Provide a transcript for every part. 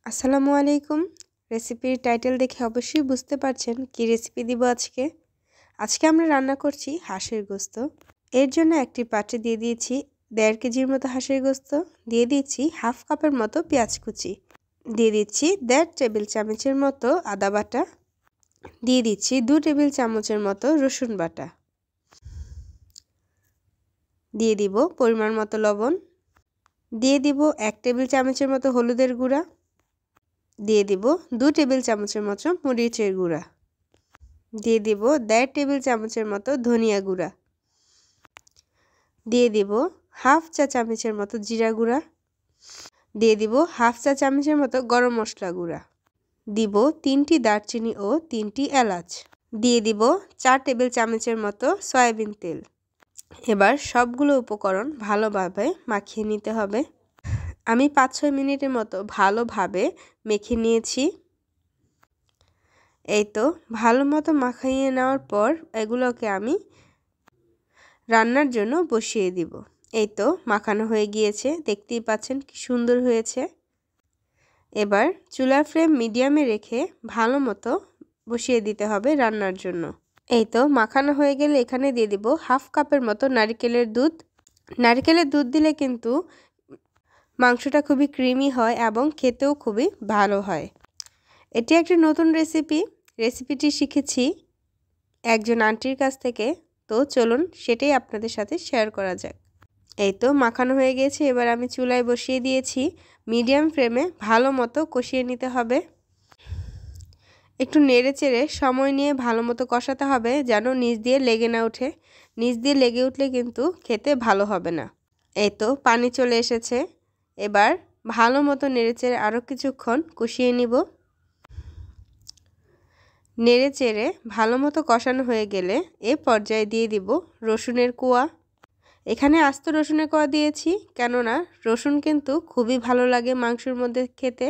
আসসালামু আলাইকুম। রেসিপির টাইটেল দেখে অবশ্যই বুঝতে পারছেন কি রেসিপি দিব আজকে। আজকে আমরা রান্না করছি হাঁসের গোস্ত। এর জন্য একটি পাত্রে দিয়ে দিয়েছি 1.5 কেজির মতো হাঁসের গোস্ত, দিয়ে দিচ্ছি হাফ কাপের মতো পেঁয়াজ কুচি, দিয়ে দিচ্ছি 1.5 টেবিল চামচের মতো আদা বাটা, দিয়ে দিচ্ছি 2 টেবিল চামচের মতো রসুন বাটা, দিয়ে দিব পরিমাণ মতো লবণ, দিয়ে দিব 1 টেবিল চামচের মতো হলুদের গুঁড়া, দিয়ে দিব 2 টেবিল চামচের মতো মরিচের গুঁড়া, দিয়ে দিব 1.5 টেবিল চামচের মতো ধনিয়া গুঁড়া, দিয়ে দিব হাফ চা চামচের মতো জিরা গুঁড়া, দিয়ে দিব হাফ চা চামচের মতো গরম মশলা গুঁড়া, দিব 3টি দারচিনি ও 3টি এলাচ, দিয়ে দিব 4 টেবিল চামচের মতো সয়াবিন তেল। এবার সবগুলো উপকরণ ভালোভাবে মাখিয়ে নিতে হবে। আমি 5-6 মিনিটের মতো ভালোভাবে মেখে নিয়েছি। এই তো ভালো মতো মাখিয়ে নেওয়ার পর এগুলোকে আমি রান্নার জন্য বসিয়ে দিব। এই তো মাখানো হয়ে গিয়েছে, দেখতেই পাচ্ছেন কি সুন্দর হয়েছে। এবার চুলার ফ্লেম মিডিয়ামে রেখে ভালো মতো বসিয়ে দিতে হবে রান্নার জন্য। এই তো মাখানো হয়ে গেলে এখানে দিয়ে দিব হাফ কাপের মতো নারকেলের দুধ। নারকেলের দুধ দিলে কিন্তু মাংসটা খুবই ক্রিমি হয় এবং খেতেও খুবই ভালো হয়। এটি একটি নতুন রেসিপিটি শিখেছি একজন আন্টির কাছ থেকে, তো চলুন সেটাই আপনাদের সাথে শেয়ার করা যাক। এই তো মাখানো হয়ে গেছে, এবার আমি চুলায় বসিয়ে দিয়েছি। মিডিয়াম ফ্লেমে ভালো মতো কষিয়ে নিতে হবে। একটু নেড়ে চেড়ে সময় নিয়ে ভালো মতো কষাতে হবে যেন নিচ দিয়ে লেগে না ওঠে। নিচ দিয়ে লেগে উঠলে কিন্তু খেতে ভালো হবে না। এই তো পানি চলে এসেছে, এবার ভালো মতো নেড়ে চেড়ে আরও কিছুক্ষণ কষিয়ে নিব। নেড়ে চেড়ে ভালো মতো কষানো হয়ে গেলে এ পর্যায়ে দিয়ে দিব রসুনের কোয়া। এখানে আস্ত রসুনের কোয়া দিয়েছি, কেননা রসুন কিন্তু খুবই ভালো লাগে মাংসের মধ্যে খেতে,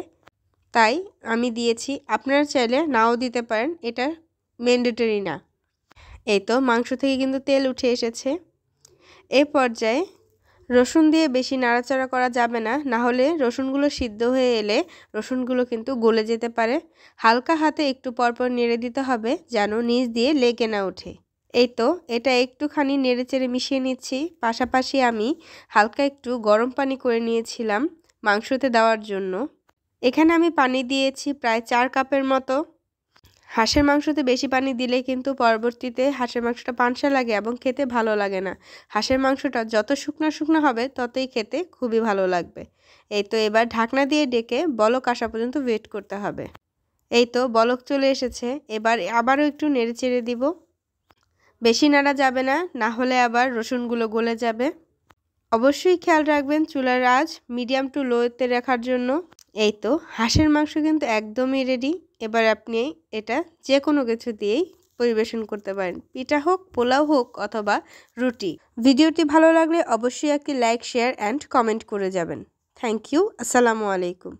তাই আমি দিয়েছি। আপনারা চাইলে নাও দিতে পারেন, এটা ম্যান্ডেটরি না। এই তো মাংস থেকে কিন্তু তেল উঠে এসেছে। এই পর্যায়ে রসুন দিয়ে বেশি নাড়াচাড়া করা যাবে না, না হলে রসুনগুলো সিদ্ধ হয়ে এলে রসুনগুলো কিন্তু গলে যেতে পারে। হালকা হাতে একটু পরপর নেড়ে দিতে হবে যেন নিচ দিয়ে লেগে না ওঠে। এই তো এটা একটুখানি নেড়ে চেড়ে মিশিয়ে নিচ্ছি। পাশাপাশি আমি হালকা একটু গরম পানি করে নিয়েছিলাম মাংসতে দেওয়ার জন্য। এখানে আমি পানি দিয়েছি প্রায় 4 কাপের মতো। হাঁসের মাংসতে বেশি পানি দিলে কিন্তু পরবর্তীতে হাঁসের মাংসটা পানসা লাগে এবং খেতে ভালো লাগে না। হাঁসের মাংসটা যত শুকনো শুকনো হবে ততই খেতে খুবই ভালো লাগবে। এই তো এবার ঢাকনা দিয়ে ডেকে বলক আসা পর্যন্ত ওয়েট করতে হবে। এই তো বলক চলে এসেছে, এবার আবারও একটু নেড়ে চেড়ে দিব। বেশি নাড়া যাবে না, না হলে আবার রসুনগুলো গলে যাবে। অবশ্যই খেয়াল রাখবেন চুলার আঁচ মিডিয়াম টু লোতে রাখার জন্য। এই তো হাঁসের মাংস কিন্তু একদমই রেডি। এবার আপনি এটা যে কোনো কিছু দিয়েই পরিবেশন করতে পারেন, পিঠা হোক, পোলাও হোক অথবা রুটি। ভিডিওটি ভালো লাগলে অবশ্যই একটি লাইক, শেয়ার অ্যান্ড কমেন্ট করে যাবেন। Thank you. আসসালামু আলাইকুম।